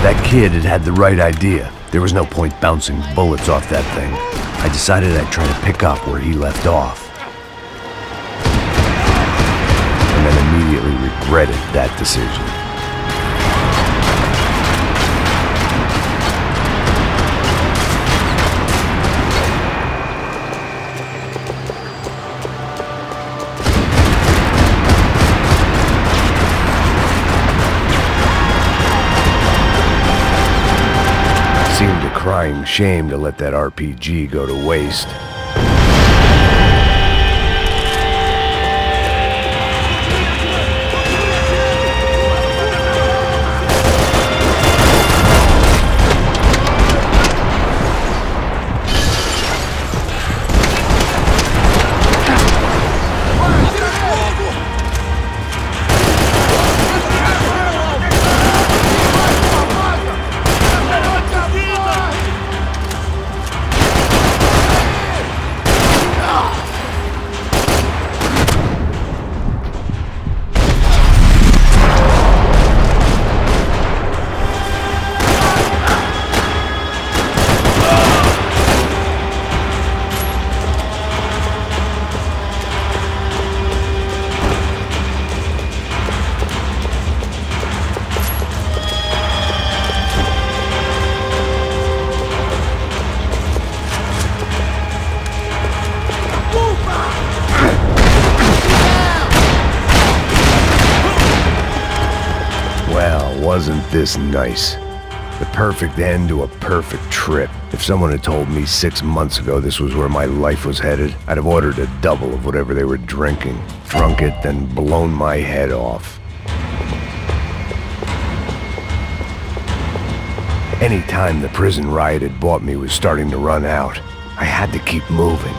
That kid had the right idea. There was no point bouncing bullets off that thing. I decided I'd try to pick up where he left off. And then immediately regretted that decision. Seemed a crying shame to let that RPG go to waste. Wasn't this nice? The perfect end to a perfect trip. If someone had told me 6 months ago this was where my life was headed, I'd have ordered a double of whatever they were drinking, drunk it, then blown my head off. Any time the prison riot had bought me was starting to run out, I had to keep moving.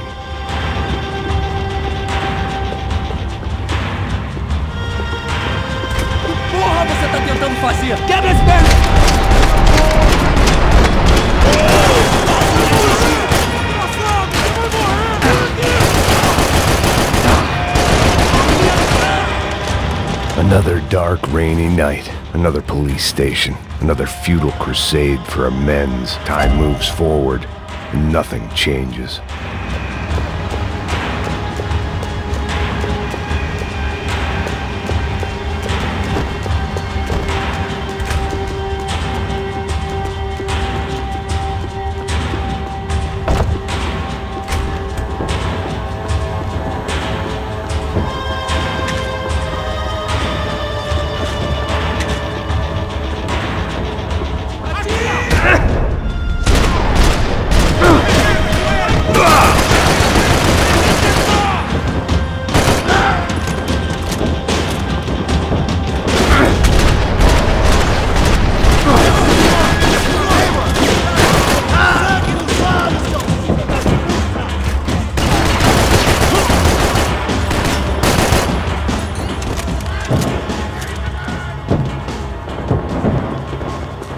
Quebra as pernas! Another dark, rainy night. Another police station. Another futile crusade for amends. Time moves forward, and nothing changes.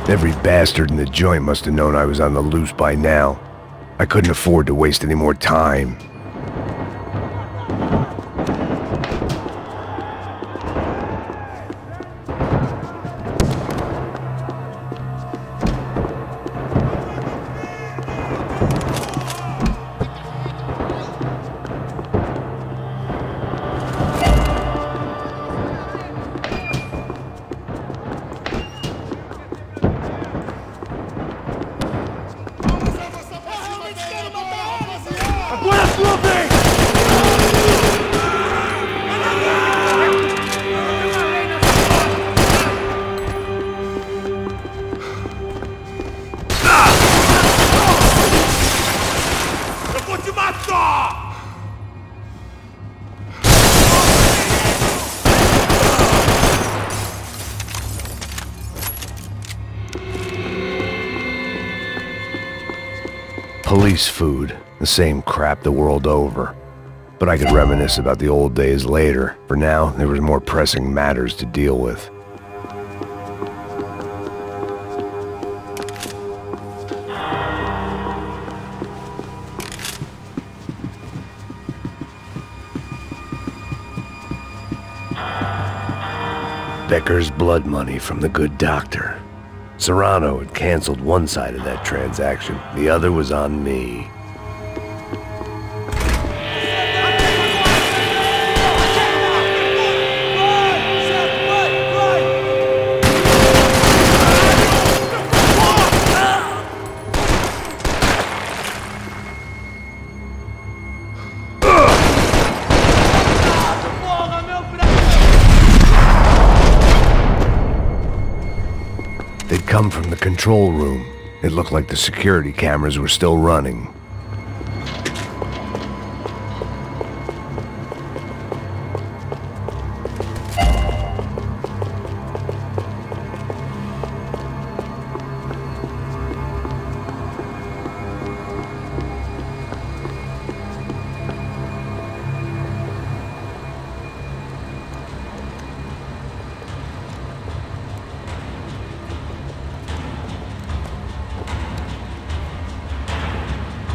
Every bastard in the joint must have known I was on the loose by now. I couldn't afford to waste any more time. Police food, the same crap the world over. But I could reminisce about the old days later. For now, there was more pressing matters to deal with. Becker's blood money from the good doctor. Serrano had canceled one side of that transaction. The other was on me. They'd come from the control room. It looked like the security cameras were still running.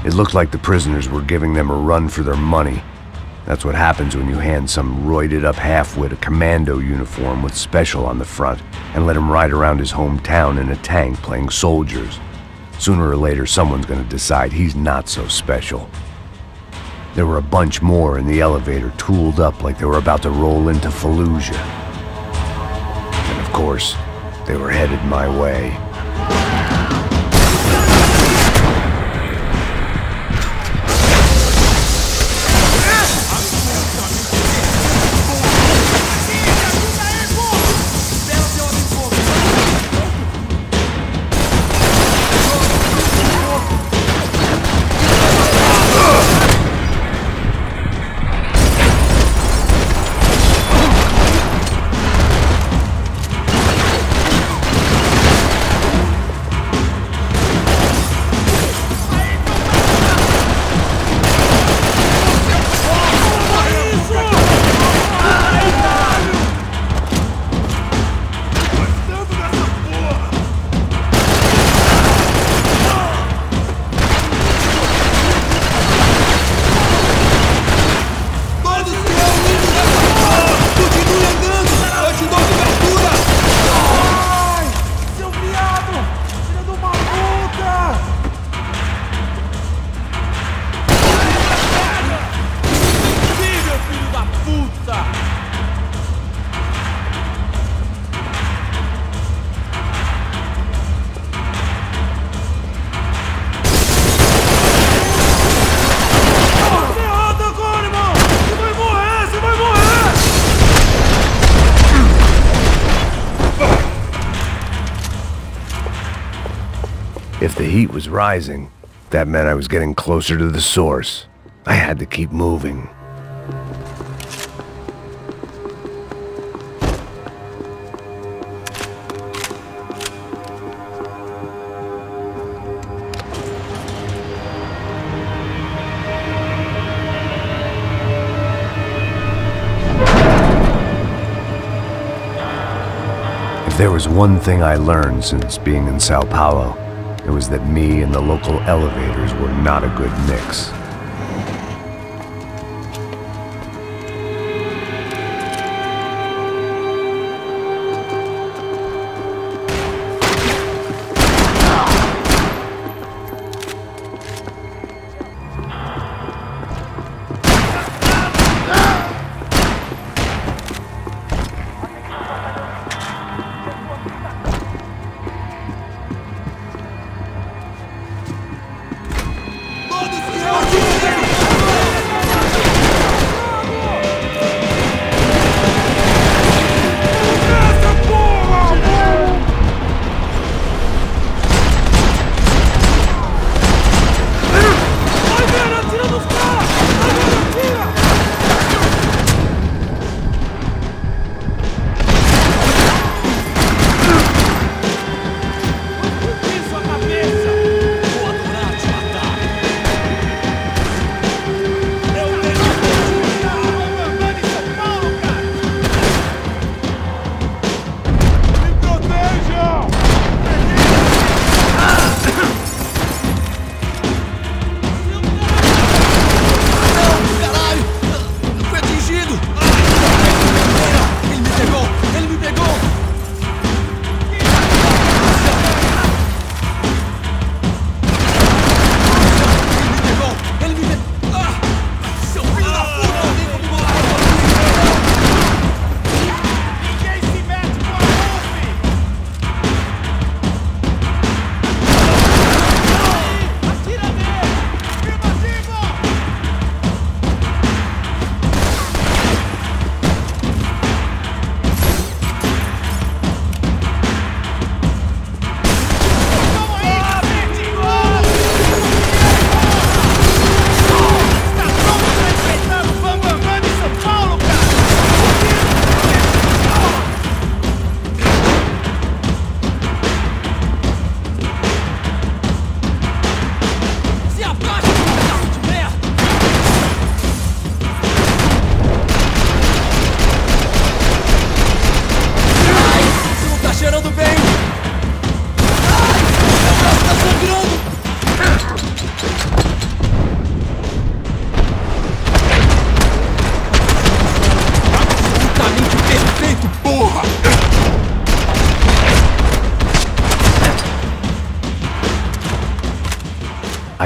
It looked like the prisoners were giving them a run for their money. That's what happens when you hand some roided-up half-wit a commando uniform with special on the front and let him ride around his hometown in a tank playing soldiers. Sooner or later, someone's gonna decide he's not so special. There were a bunch more in the elevator, tooled up like they were about to roll into Fallujah. And of course, they were headed my way. If the heat was rising, that meant I was getting closer to the source. I had to keep moving. If there was one thing I learned since being in Sao Paulo, it was that me and the local elevators were not a good mix.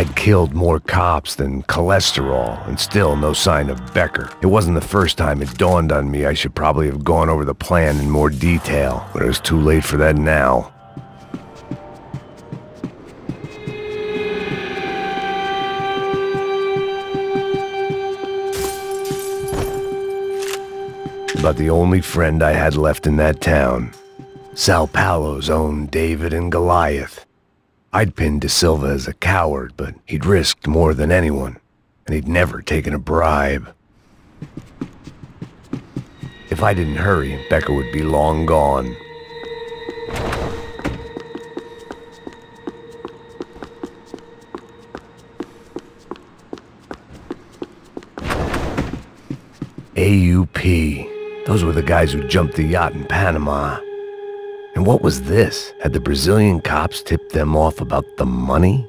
I'd killed more cops than cholesterol, and still no sign of Becker. It wasn't the first time it dawned on me I should probably have gone over the plan in more detail, but it was too late for that now. About the only friend I had left in that town. Sao Paulo's own David and Goliath. I'd pinned De Silva as a coward, but he'd risked more than anyone, and he'd never taken a bribe. If I didn't hurry, Becker would be long gone. AUP. Those were the guys who jumped the yacht in Panama. And what was this? Had the Brazilian cops tipped them off about the money?